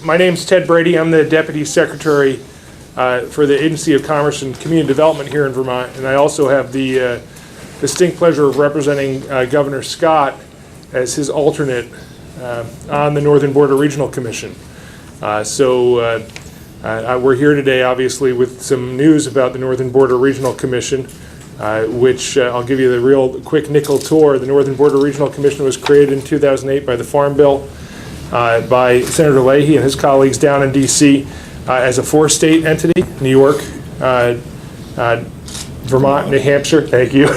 My name's Ted Brady. I'm the Deputy Secretary for the Agency of Commerce and Community Development here in Vermont, and I also have the distinct pleasure of representing Governor Scott as his alternate on the Northern Border Regional Commission. We're here today, obviously, with some news about the Northern Border Regional Commission, which I'll give you the real quick nickel tour. The Northern Border Regional Commission was created in 2008 by the Farm Bill by Senator Leahy and his colleagues down in D.C. As a four-state entity: New York, Vermont, New Hampshire, thank you,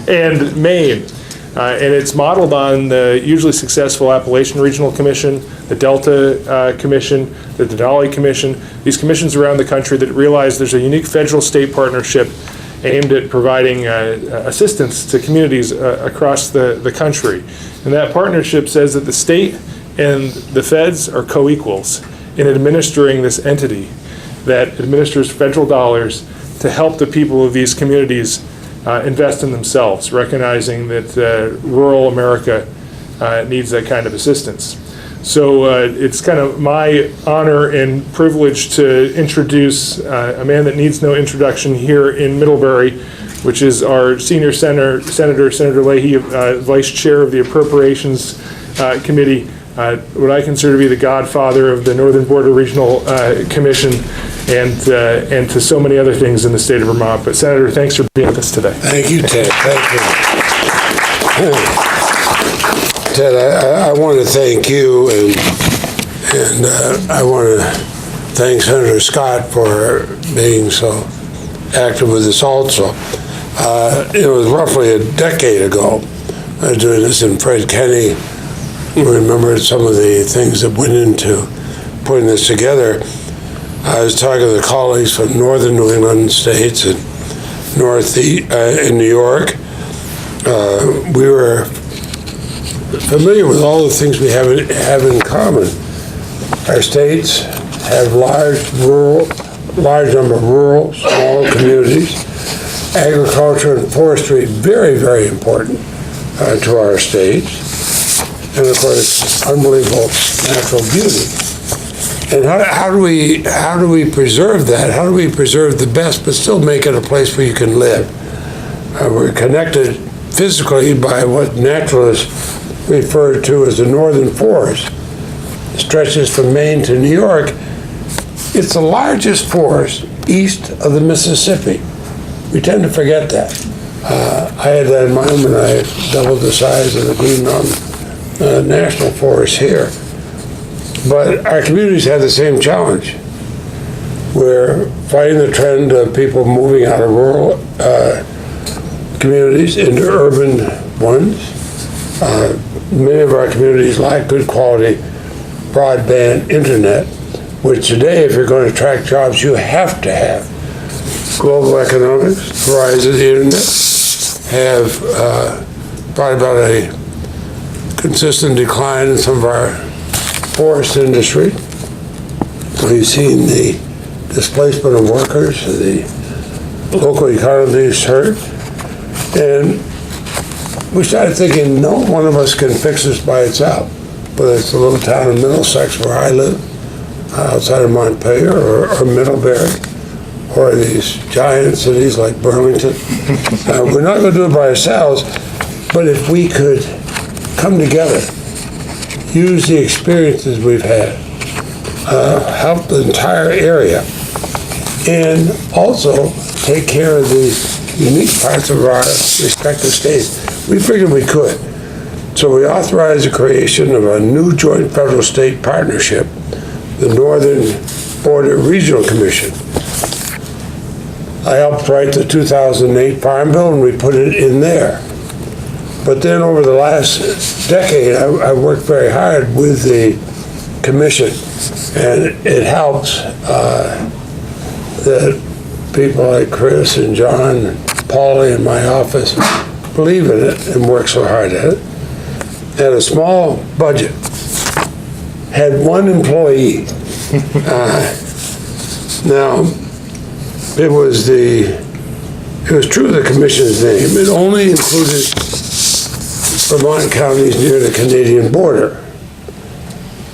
and Maine. And it's modeled on the hugely successful Appalachian Regional Commission, the Delta Commission, the Denali Commission, these commissions around the country that realize there's a unique federal-state partnership aimed at providing assistance to communities across the country. And that partnership says that the state and the feds are co-equals in administering this entity that administers federal dollars to help the people of these communities invest in themselves, recognizing that rural America needs that kind of assistance. So it's kind of my honor and privilege to introduce a man that needs no introduction here in Middlebury, which is our senior Senator Leahy, Vice Chair of the Appropriations Committee, what I consider to be the godfather of the Northern Border Regional Commission, and to so many other things in the state of Vermont. But Senator, thanks for being with us today. Thank you, Ted. Thank you. Ted, I want to thank you, and I want to thank Senator Scott for being so active with us also. It was roughly a decade ago I was doing this, and Fred Kenny remembered some of the things that went into putting this together. I was talking to the colleagues from northern New England states and in New York. We were familiar with all the things we have in common. Our states have large number of rural, small communities. Agriculture and forestry, very, very important to our states. And of course, unbelievable natural beauty. And how do we preserve that? How do we preserve the best, but still make it a place where you can live? We're connected physically by what naturalists refer to as the northern forest. It stretches from Maine to New York. It's the largest forest east of the Mississippi. We tend to forget that. I had that in mind when I doubled the size of the Green Mountain National Forest here. But our communities have the same challenge. We're fighting the trend of people moving out of rural communities into urban ones. Many of our communities lack good quality broadband internet, which today, if you're going to attract jobs, you have to have. Global economics, the rise of the internet, have brought about a consistent decline in some of our forest industry. We've seen the displacement of workers, the local economies hurt, and we started thinking, no one of us can fix this by itself. Whether it's the little town of Middlesex where I live, outside of Montpelier, or Middlebury, or these giant cities like Burlington. We're not going to do it by ourselves, but if we could come together, use the experiences we've had, help the entire area, and also take care of the unique parts of our respective states, we figured we could. So we authorized the creation of a new joint federal-state partnership, the Northern Border Regional Commission. I helped write the 2008 Farm Bill, and we put it in there. But then over the last decade, I worked very hard with the commission, and it helps that people like Chris and John and Paulie in my office believe in it and work so hard at it. Had a small budget, had one employee. Now, it was true of the commission's name. It only included Vermont counties near the Canadian border.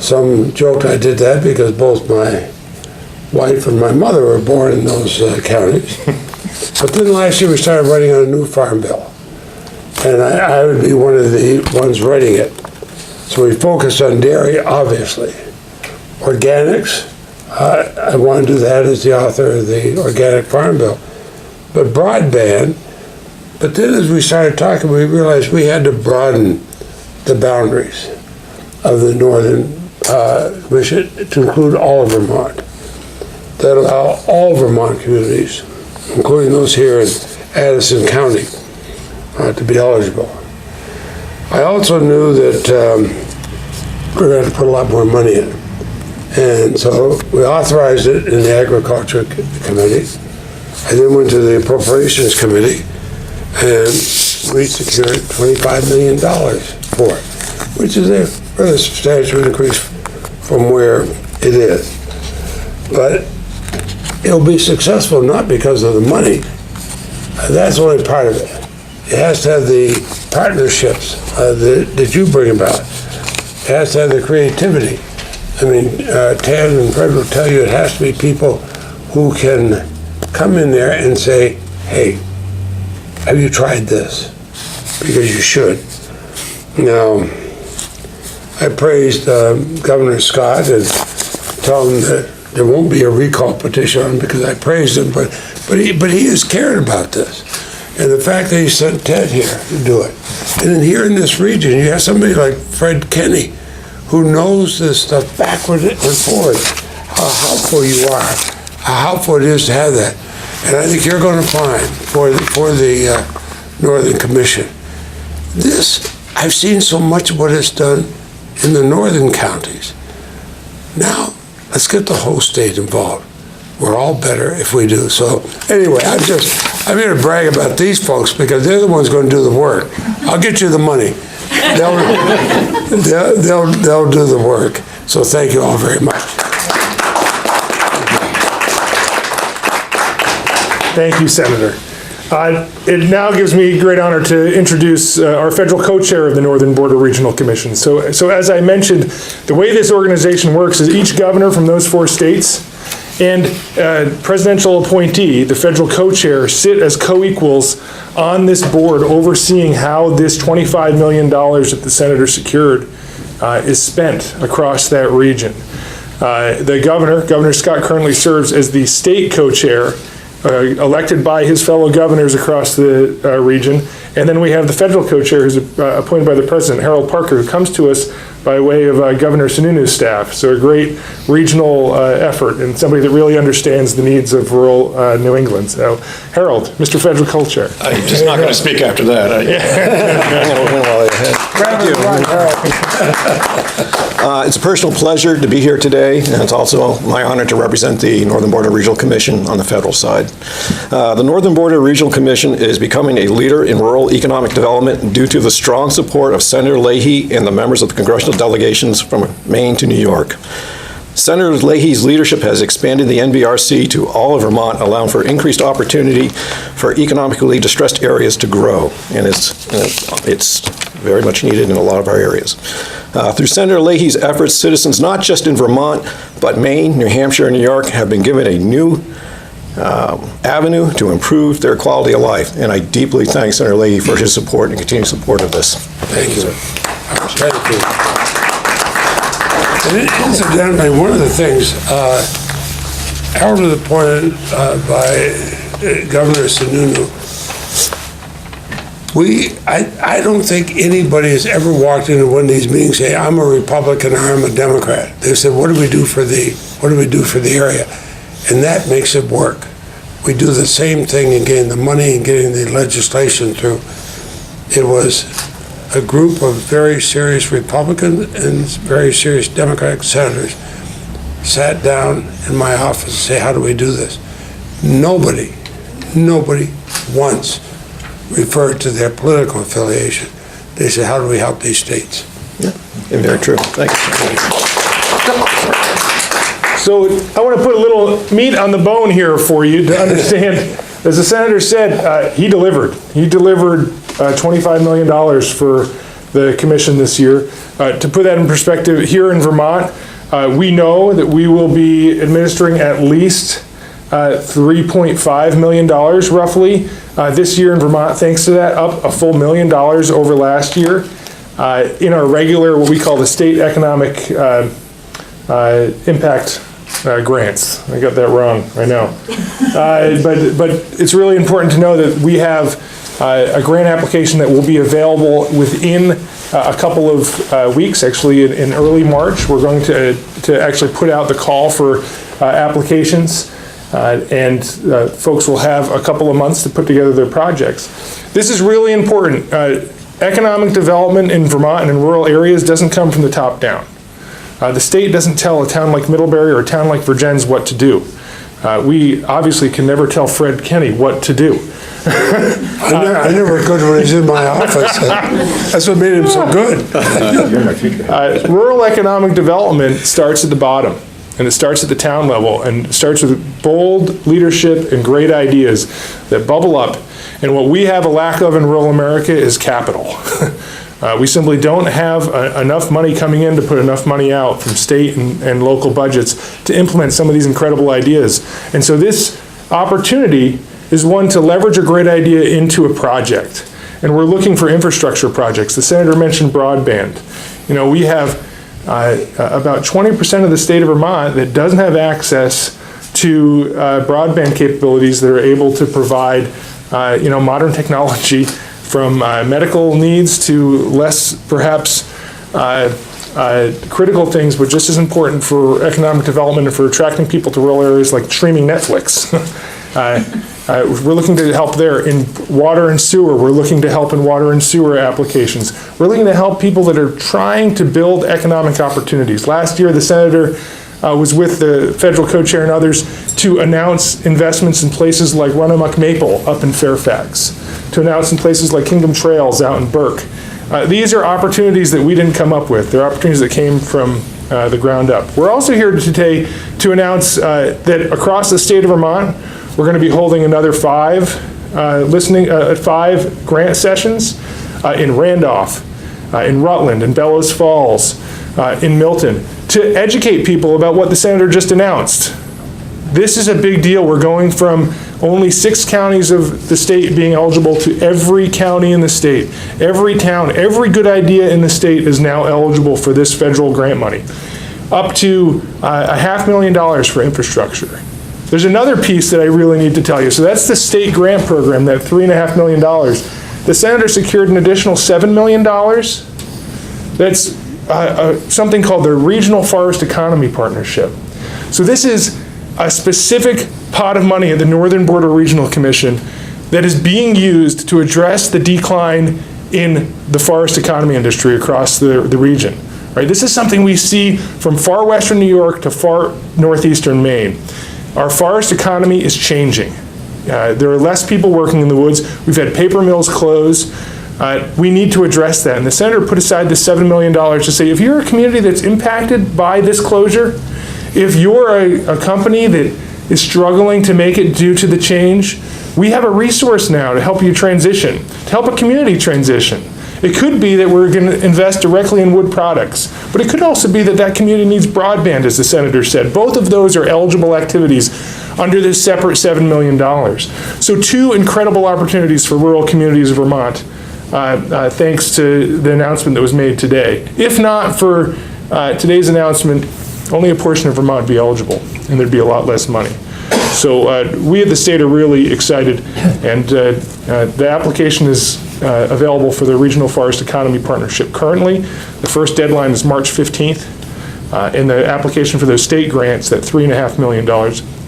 some joked I did that because both my wife and my mother were born in those counties. But then last year we started writing on a new farm bill. And I would be one of the ones writing it. So we focused on dairy, obviously. Organics, I want to do that as the author of the organic farm bill. But broadband, but then as we started talking, we realized we had to broaden the boundaries of the Northern Commission to include all of Vermont. That allow all Vermont communities, including those here in Addison County, to be eligible. I also knew that we're going to put a lot more money in. And so we authorized it in the Agriculture Committee. I then went to the Appropriations Committee and we secured $25 million for it, which is a rather substantial increase from where it is. But it'll be successful not because of the money. That's only part of it. It has to have the partnerships that you bring about. It has to have the creativity. I mean, Tad and Fred will tell you it has to be people who can come in there and say, hey, have you tried this? Because you should. Now, I praised Governor Scott and told him that there won't be a recall petition on him because I praised him, but he is cared about this. And the fact that he sent Ted here to do it. And then here in this region, you have somebody like Fred Kenny who knows this stuff backward and forward, how helpful you are, how helpful it is to have that. And I think you're going to find for the Northern Commission. This, I've seen so much of what it's done in the northern counties. Now, let's get the whole state involved. We're all better if we do. So anyway, I'm here to brag about these folks because they're the ones going to do the work. I'll get you the money. They'll do the work. So thank you all very much. Thank you, Senator. It now gives me great honor to introduce our federal co-chair of the Northern Border Regional Commission. So as I mentioned, the way this organization works is each governor from those 4 states and presidential appointee, the federal co-chair, sit as co-equals on this board overseeing how this $25 million that the senator secured is spent across that region. The Governor Scott, currently serves as the state co-chair, elected by his fellow governors across the region. And then we have the federal co-chair who's appointed by the president, Harold Parker, who comes to us by way of Governor Sununu's staff. So a great regional effort and somebody that really understands the needs of rural New England. So Harold, Mr. Federal Co-Chair. I'm just not going to speak after that. I'm going to win while ahead. It's a personal pleasure to be here today, and it's also my honor to represent the Northern Border Regional Commission on the federal side. The Northern Border Regional Commission is becoming a leader in rural economic development due to the strong support of Senator Leahy and the members of the congressional delegations from Maine to New York. Senator Leahy's leadership has expanded the NBRC to all of Vermont, allowing for increased opportunity for economically distressed areas to grow, and it's very much needed in a lot of our areas. Through Senator Leahy's efforts, citizens not just in Vermont, but Maine, New Hampshire, and New York have been given a new avenue to improve their quality of life, and I deeply thank Senator Leahy for his support and continued support of this. Thank you. Thank you. And incidentally, one of the things, Harold was appointed by Governor Sununu. I don't think anybody has ever walked into one of these meetings saying, I'm a Republican or I'm a Democrat. They said, what do we do for the area? And that makes it work. We do the same thing in getting the money and getting the legislation through. It was a group of very serious Republicans and very serious Democratic senators sat down in my office and say, how do we do this? Nobody once referred to their political affiliation. They said, how do we help these states? Yeah, and very true. Thank you. So I want to put a little meat on the bone here for you to understand. As the senator said, he delivered. He delivered $25 million for the commission this year. To put that in perspective, here in Vermont, We know that we will be administering at least $3.5 million roughly this year in Vermont, thanks to that, up a full $1 million over last year in our regular, what we call the state economic impact grants. I got that wrong, I know. But it's really important to know that we have a grant application that will be available within a couple of weeks, actually in early March. We're going to actually put out the call for applications, and folks will have a couple of months to put together their projects. This is really important. Economic development in Vermont and in rural areas doesn't come from the top down. The state doesn't tell a town like Middlebury or a town like Virgins what to do. We obviously can never tell Fred Kenny what to do. I never could when he's in my office. That's what made him so good. Rural economic development starts at the bottom, and it starts at the town level, and it starts with bold leadership and great ideas that bubble up. And what we have a lack of in rural America is capital. We simply don't have enough money coming in to put enough money out from state and local budgets to implement some of these incredible ideas. And so this opportunity is one to leverage a great idea into a project. And we're looking for infrastructure projects. The senator mentioned broadband. You know, we have about 20% of the state of Vermont that doesn't have access to broadband capabilities that are able to provide modern technology, from medical needs to less perhaps critical things, but just as important for economic development and for attracting people to rural areas, like streaming Netflix. We're looking to help there. In water and sewer, we're looking to help in water and sewer applications. We're looking to help people that are trying to build economic opportunities. Last year, the senator was with the federal co-chair and others to announce investments in places like Runamuck Maple up in Fairfax, to announce in places like Kingdom Trails out in Burke. These are opportunities that we didn't come up with. They're opportunities that came from the ground up. We're also here today to announce that across the state of Vermont, we're going to be holding another 5 grant sessions in Randolph, in Rutland, in Bellows Falls, in Milton, to educate people about what the senator just announced. This is a big deal. We're going from only 6 counties of the state being eligible to every county in the state. Every town, every good idea in the state is now eligible for this federal grant money. Up to $500,000 for infrastructure. There's another piece that I really need to tell you. So that's the state grant program, that $3.5 million. The senator secured an additional $7 million. That's something called the Regional Forest Economy Partnership. So this is a specific pot of money at the Northern Border Regional Commission that is being used to address the decline in the forest economy industry across the region. Right? This is something we see from far western New York to far northeastern Maine. Our forest economy is changing. There are less people working in the woods. We've had paper mills close. We need to address that. And the senator put aside this $7 million to say, if you're a community that's impacted by this closure, if you're a company that is struggling to make it due to the change, we have a resource now to help you transition, to help a community transition. It could be that we're going to invest directly in wood products, but it could also be that that community needs broadband, as the senator said. Both of those are eligible activities under this separate $7 million. So 2 incredible opportunities for rural communities of Vermont, thanks to the announcement that was made today. If not for today's announcement, only a portion of Vermont would be eligible, and there'd be a lot less money. So we at the state are really excited, and the application is available for the Regional Forest Economy Partnership currently. The first deadline is March 15th, and the application for those state grants, that $3.5 million,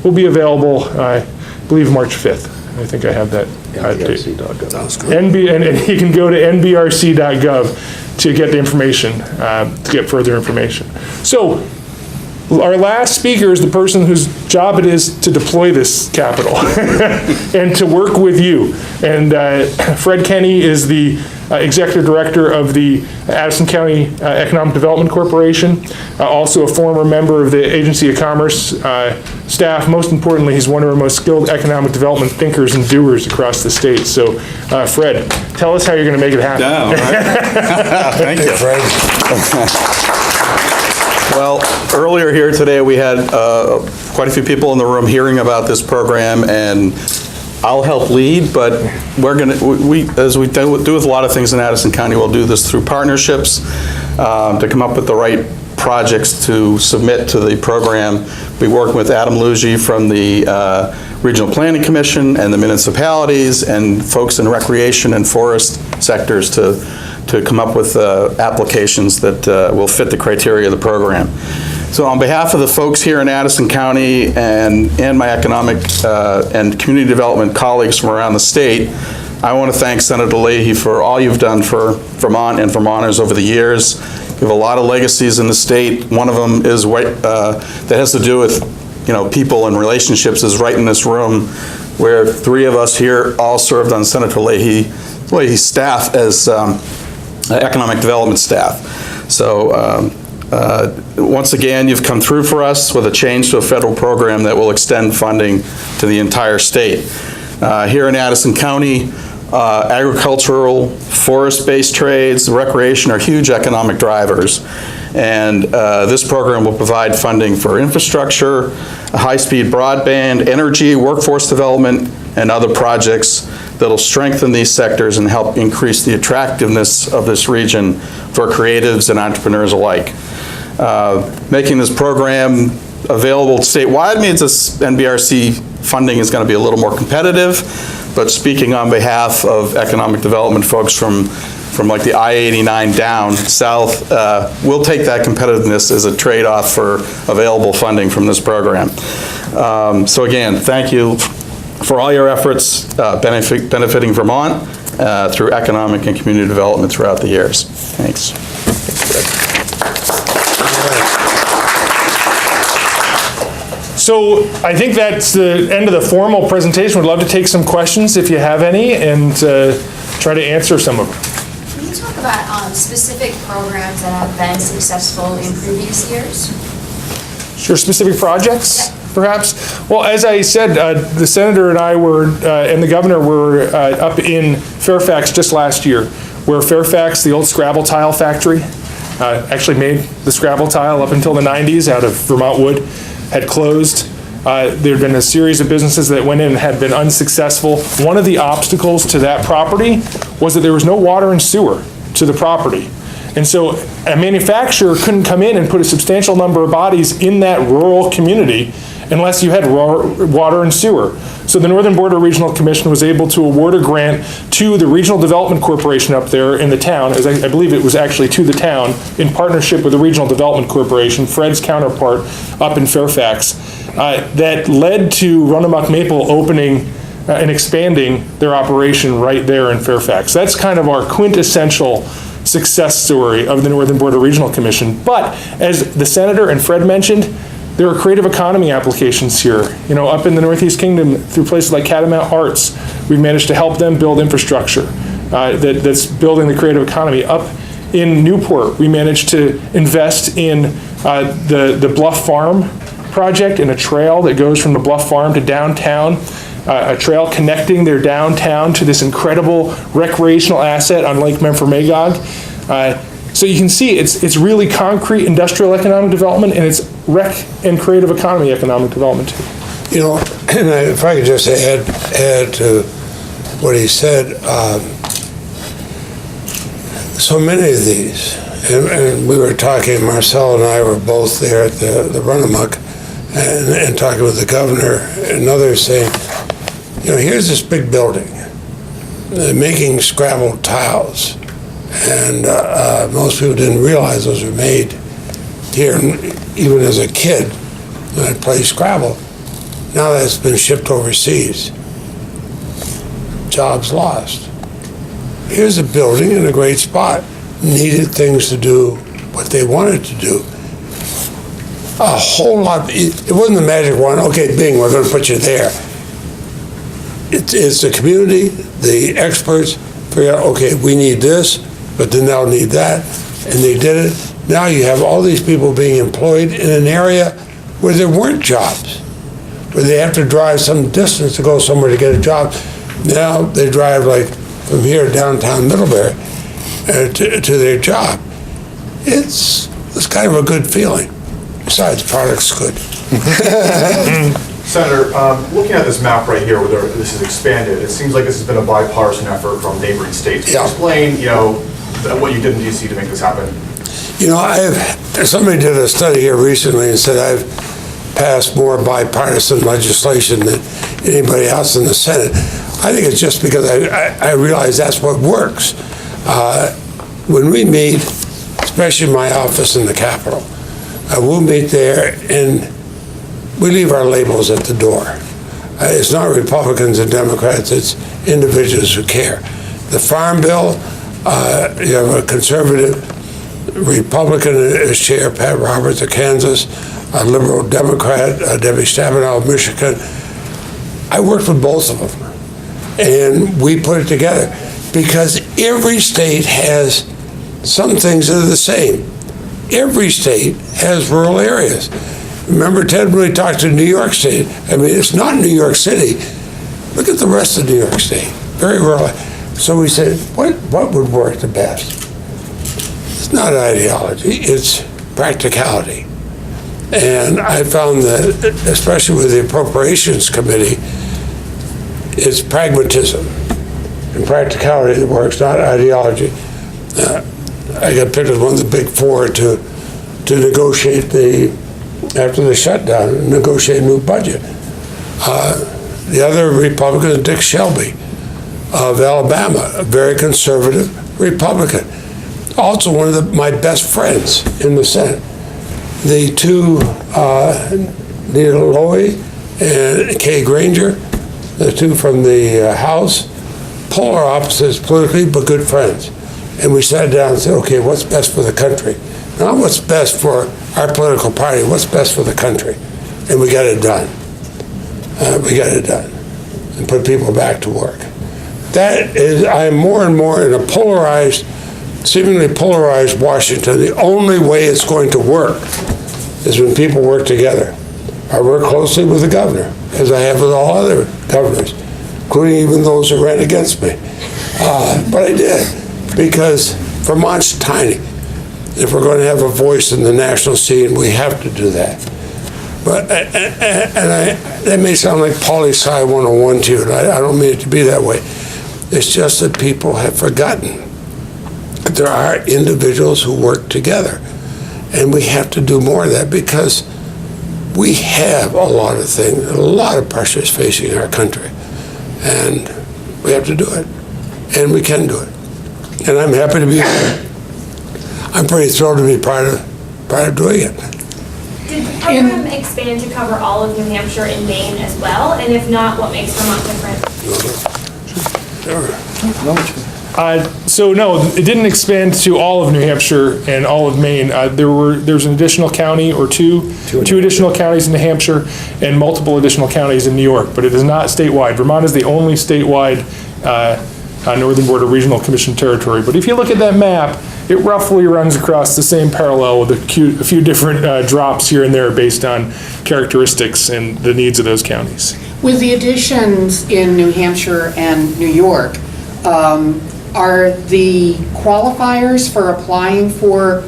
will be available, I believe, March 5th. I think I have that. NBRC.gov. And you can go to nbrc.gov to get the information, to get further information. So, our last speaker is the person whose job it is to deploy this capital and to work with you. And Fred Kenny is the Executive Director of the Addison County Economic Development Corporation, also a former member of the Agency of Commerce staff. Most importantly, he's one of our most skilled economic development thinkers and doers across the state. So, Fred, tell us how you're going to make it happen. Yeah, all right. Thank you. Fred. Well, earlier here today, we had quite a few people in the room hearing about this program, and I'll help lead, but we're going to, as we do with a lot of things in Addison County, we'll do this through partnerships to come up with the right projects to submit to the program. We work with Adam Leahy from the Regional Planning Commission and the municipalities and folks in recreation and forest sectors to come up with applications that will fit the criteria of the program. So on behalf of the folks here in Addison County and my economic and community development colleagues from around the state, I want to thank Senator Leahy for all you've done for Vermont and Vermonters over the years. You have a lot of legacies in the state. One of them is that has to do with, people and relationships, is right in this room, where three of us here all served on Senator Leahy's staff as economic development staff. So once again, you've come through for us with a change to a federal program that will extend funding to the entire state. Here in Addison County, agricultural, forest-based trades, recreation are huge economic drivers. And this program will provide funding for infrastructure, high-speed broadband, energy, workforce development, and other projects that'll strengthen these sectors and help increase the attractiveness of this region for creatives and entrepreneurs alike. Making this program available statewide means this NBRC funding is going to be a little more competitive, but speaking on behalf of economic development folks from like the I-89 down south, we'll take that competitiveness as a trade-off for available funding from this program. So again, thank you for all your efforts benefiting Vermont through economic and community development throughout the years. Thanks. So I think that's the end of the formal presentation. We'd love to take some questions if you have any and try to answer some of them. Can you talk about specific programs that have been successful in previous years? Sure, specific projects, perhaps? Well, as I said, the senator and I were, and the governor were up in Fairfax just last year, where Fairfax, the old Scrabble tile factory, actually made the Scrabble tile up until the 90s out of Vermont wood, had closed. There had been a series of businesses that went in and had been unsuccessful. One of the obstacles to that property was that there was no water and sewer to the property. And so a manufacturer couldn't come in and put a substantial number of bodies in that rural community unless you had water and sewer. So the Northern Border Regional Commission was able to award a grant to the Regional Development Corporation up there in the town, as I believe it was actually to the town, in partnership with the Regional Development Corporation, Fred's counterpart up in Fairfax, that led to Run Amok Maple opening and expanding their operation right there in Fairfax. That's kind of our quintessential success story of the Northern Border Regional Commission. But as the senator and Fred mentioned, there are creative economy applications here. Up in the Northeast Kingdom, through places like Catamount Arts, we've managed to help them build infrastructure that's building the creative economy. Up in Newport, we managed to invest in the Bluff Farm project and a trail that goes from the Bluff Farm to downtown, a trail connecting their downtown to this incredible recreational asset on Lake Memphremagog. So you can see it's really concrete industrial economic development, and it's rec and creative economy economic development too. And if I could just add to what he said, so many of these, and we were talking, Marcel and I were both there at the Run Amok and talking with the governor and others saying, here's this big building, making Scrabble tiles. And most people didn't realize those were made here. Even as a kid, when I played Scrabble, now that's been shipped overseas. Jobs lost. Here's a building in a great spot. Needed things to do what they wanted to do. A whole lot. It wasn't the magic wand. Okay, bing, we're going to put you there. It's the community, the experts figure out, okay, we need this, but then they'll need that, and they did it. Now you have all these people being employed in an area where there weren't jobs, where they have to drive some distance to go somewhere to get a job. Now they drive like from here downtown Middlebury to their job. It's kind of a good feeling. Besides, the product's good. Senator, looking at this map right here where this is expanded, it seems like this has been a bipartisan effort from neighboring states. Can you Yeah. explain, what you did in DC to make this happen? Somebody did a study here recently and said I've passed more bipartisan legislation than anybody else in the Senate. I think it's just because I realize that's what works. When we meet, especially in my office in the Capitol, we'll meet there and we leave our labels at the door. It's not Republicans and Democrats, it's individuals who care. The Farm Bill, you have a conservative Republican as chair, Pat Roberts of Kansas, a liberal Democrat, Debbie Stabenow of Michigan. I worked with both of them, and we put it together because every state has some things that are the same. Every state has rural areas. Remember, Ted, when we talked to New York State, I mean, it's not New York City. Look at the rest of New York State, very rural. So we said, what would work the best? It's not ideology, it's practicality. And I found that, especially with the Appropriations Committee, it's pragmatism and practicality that works, not ideology. I got picked as one of the big four to negotiate after the shutdown, negotiate a new budget. The other Republican is Dick Shelby of Alabama, a very conservative Republican. Also one of my best friends in the Senate. The two, Nita Lowy and Kay Granger, the two from the House, polar opposites politically, but good friends. And we sat down and said, okay, what's best for the country? Not what's best for our political party, what's best for the country? And we got it done. We got it done and put people back to work. That is, I am more and more in a seemingly polarized Washington. The only way it's going to work is when people work together. I work closely with the governor, as I have with all other governors, including even those who ran against me. But I did, because Vermont's tiny. If we're going to have a voice in the national scene, we have to do that. But that may sound like poli-sci 101 to you, and I don't mean it to be that way. It's just that people have forgotten that there are individuals who work together. And we have to do more of that because we have a lot of things, a lot of pressures facing our country. And we have to do it. And we can do it. And I'm happy to be here. I'm pretty thrilled to be part of doing it. Did the program expand to cover all of New Hampshire and Maine as well? And if not, what makes Vermont different? So no, it didn't expand to all of New Hampshire and all of Maine. There's an additional county or two additional counties in New Hampshire and multiple additional counties in New York, but it is not statewide. Vermont is the only statewide Northern Border Regional Commission territory. But if you look at that map, it roughly runs across the same parallel with a few different drops here and there based on characteristics and the needs of those counties. With the additions in New Hampshire and New York, are the qualifiers for applying for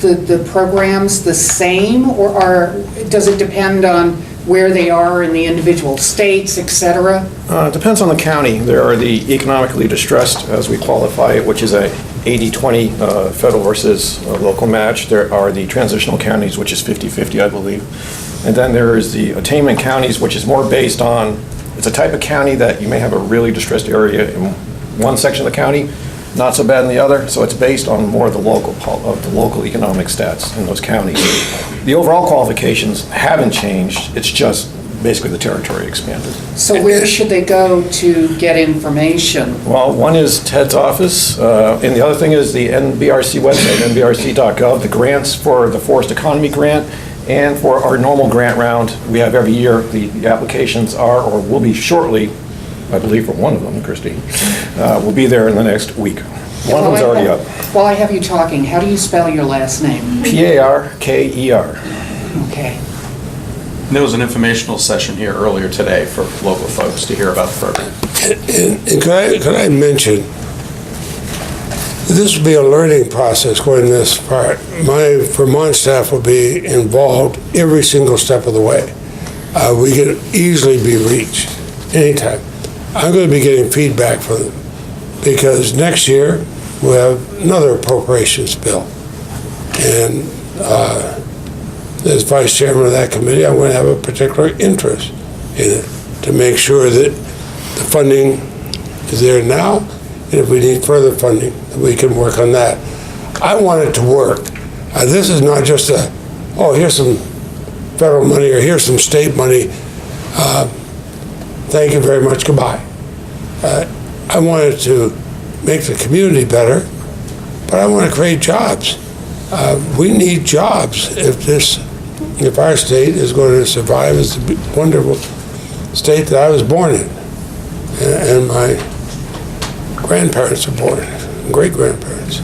the programs the same, or does it depend on where they are in the individual states, et cetera? It depends on the county. There are the economically distressed, as we qualify it, which is a 80-20 federal versus local match. There are the transitional counties, which is 50-50, I believe. And then there is the attainment counties, which is more based on, it's a type of county that you may have a really distressed area in one section of the county, not so bad in the other, so it's based on more of the local economic stats in those counties. The overall qualifications haven't changed, it's just basically the territory expanded. So where should they go to get information? Well, one is Ted's office, and the other thing is the NBRC website, nbrc.gov, the grants for the Forest Economy Grant, and for our normal grant round we have every year. The applications are, or will be shortly, I believe for one of them, Christine, will be there in the next week. One of them's already up. While I have you talking, how do you spell your last name? P-A-R-K-E-R. Okay. There was an informational session here earlier today for local folks to hear about the program. And could I mention this will be a learning process going this part. My Vermont staff will be involved every single step of the way. We can easily be reached anytime. I'm going to be getting feedback from them because next year we'll have another appropriations bill. And as vice chairman of that committee, I want to have a particular interest in it to make sure that the funding is there now, and if we need further funding, we can work on that. I want it to work. This is not just here's some federal money or here's some state money. Thank you very much, goodbye. I want it to make the community better, but I want to create jobs. We need jobs if our state is going to survive as the wonderful state that I was born in, and my grandparents were born in, great-grandparents,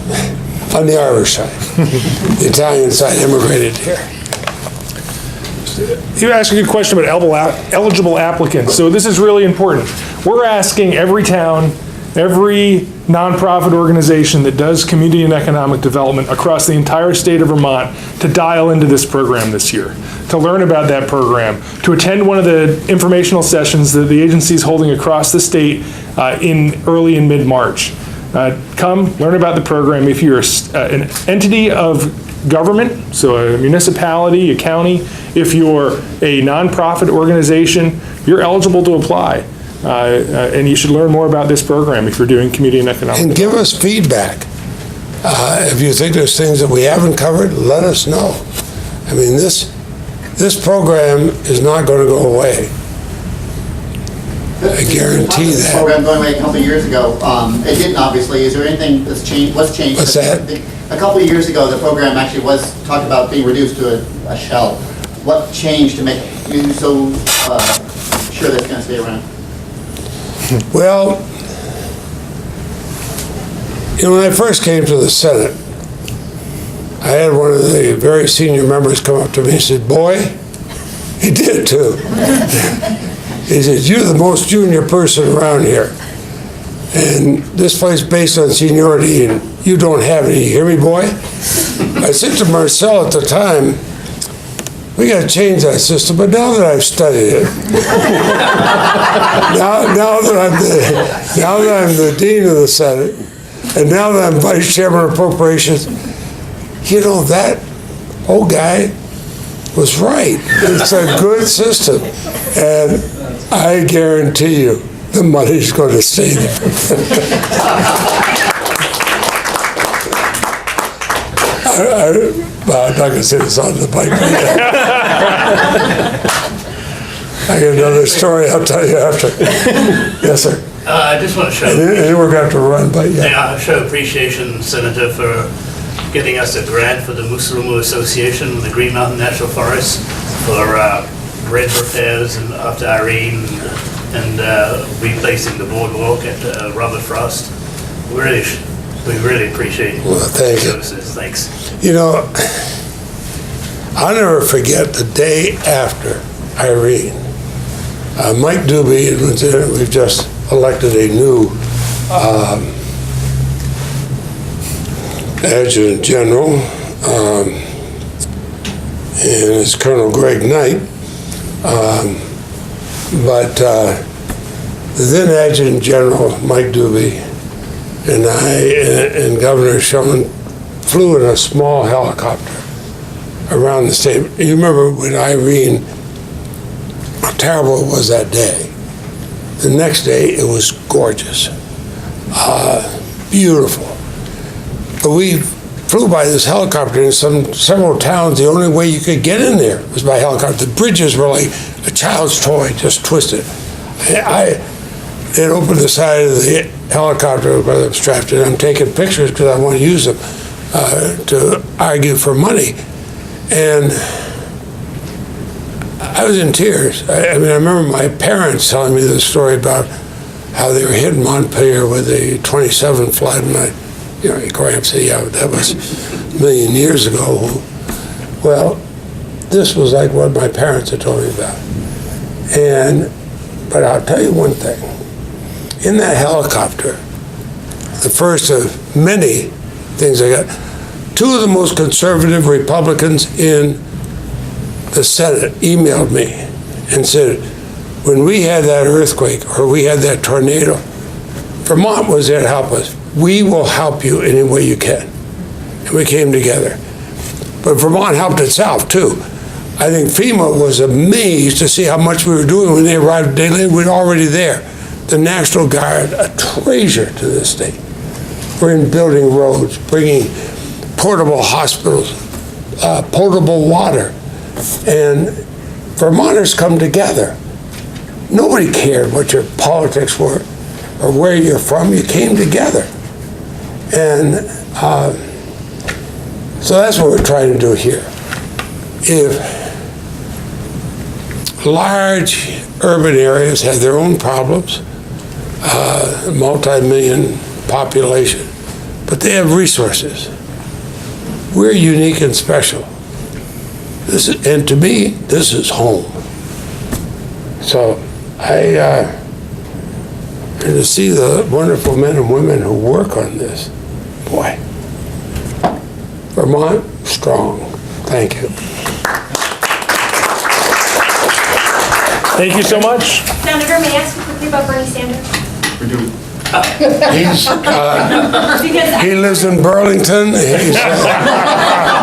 on the Irish side. The Italian side immigrated here. You asked a good question about eligible applicants. So this is really important. We're asking every town, every nonprofit organization that does community and economic development across the entire state of Vermont to dial into this program this year, to learn about that program, to attend one of the informational sessions that the agency is holding across the state early in mid-March. Come, learn about the program. If you're an entity of government, so a municipality, a county, if you're a nonprofit organization, you're eligible to apply. And you should learn more about this program if you're doing community and economic And give us feedback. If you think there's things that we haven't covered, let us know. I mean, this program is not going to go away. I guarantee The that. program going away a couple of years ago, it didn't obviously. Is there anything that's changed? What's changed? What's that? A couple of years ago, the program actually was talked about being reduced to a shell. What changed to make you so sure that's going to stay around? Well, when I first came to the Senate, I had one of the very senior members come up to me and said, "Boy," he did too. He said, "You're the most junior person around here. And this place based on seniority, and you don't have any. You hear me, boy?" I said to Marcel at the time, "We got to change that system." But now that I've studied it, now that I'm the dean of the Senate, and now that I'm vice chairman of appropriations, that old guy was right. It's a good system, and I guarantee you, the money's going to stay there. I'm not going to say this on the mic. I got another story I'll tell you after. Yes, sir. I just want to show. And then we're going to have to run, but yeah. Yeah, show appreciation, Senator, for getting us a grant for the Mooserumu Association, the Green Mountain National Forest, for bridge repairs and after Irene and replacing the boardwalk at Robert Frost. We really appreciate Thank you. services. Thanks. I'll never forget the day after Irene. Mike Doobie, we've just elected a new adjutant general, and it's Colonel Greg Knight. But the then adjutant general, Mike Doobie, and I and Governor Shumlin flew in a small helicopter around the state. You remember when Irene, how terrible it was that day. The next day, it was gorgeous, beautiful. But we flew by this helicopter in several towns. The only way you could get in there was by helicopter. The bridges were like a child's toy, just twisted. They'd opened the side of the helicopter where I'm strapped in. I'm taking pictures because I want to use them to argue for money. And I was in tears. I remember my parents telling me the story about how they were hit in Montpelier with a 27 flood, and your Graham said, "Yeah, that was a million years ago." Well, this was like what my parents had told me about. But I'll tell you one thing. In that helicopter, the first of many things I got. Two of the most conservative Republicans in the Senate emailed me and said, when we had that earthquake or we had that tornado, Vermont was there to help us. We will help you any way you can. And we came together. But Vermont helped itself too. I think FEMA was amazed to see how much we were doing when they arrived. We were already there. The National Guard, a treasure to this state. We're in building roads, bringing portable hospitals, potable water. And Vermonters come together. Nobody cared what your politics were or where you're from. You came together. And so that's what we're trying to do here. If large urban areas have their own problems, multi-million population, but they have resources. We're unique and special. And to me, this is home. So and to see the wonderful men and women who work on this, boy, Vermont, strong. Thank you. Thank you so much. Senator, may I ask you quickly about Bernie Sanders? We do. He's, Because he lives in Burlington. He's,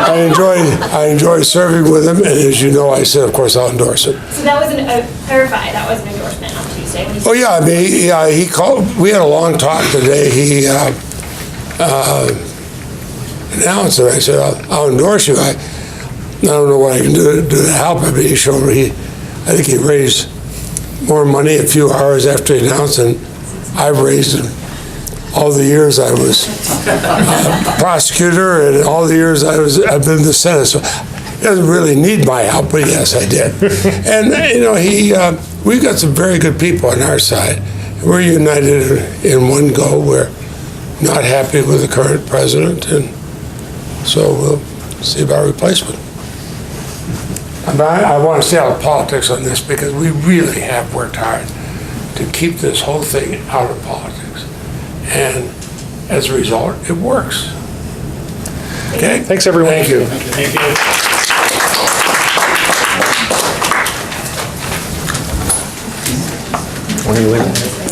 I enjoy serving with him, and as you know, I said, of course, I'll endorse it. So that was clarify, that was an endorsement on Tuesday. When he Oh, yeah, I mean, he called, we had a long talk today. He announced it. I said, I'll endorse you. I don't know what I can do to help him. He showed me, I think he raised more money a few hours after he announced, and I've raised all the years I was prosecutor and all the years I've been in the Senate. So he doesn't really need my help, but yes, I did. And, you know, we've got some very good people on our side. We're united in one goal. We're not happy with the current president, and so we'll see about replacement. I want to stay out of politics on this because we really have worked hard to keep this whole thing out of politics. And as a result, it works. Okay? Thanks, everyone. Thank you. Thank you. When are you leaving?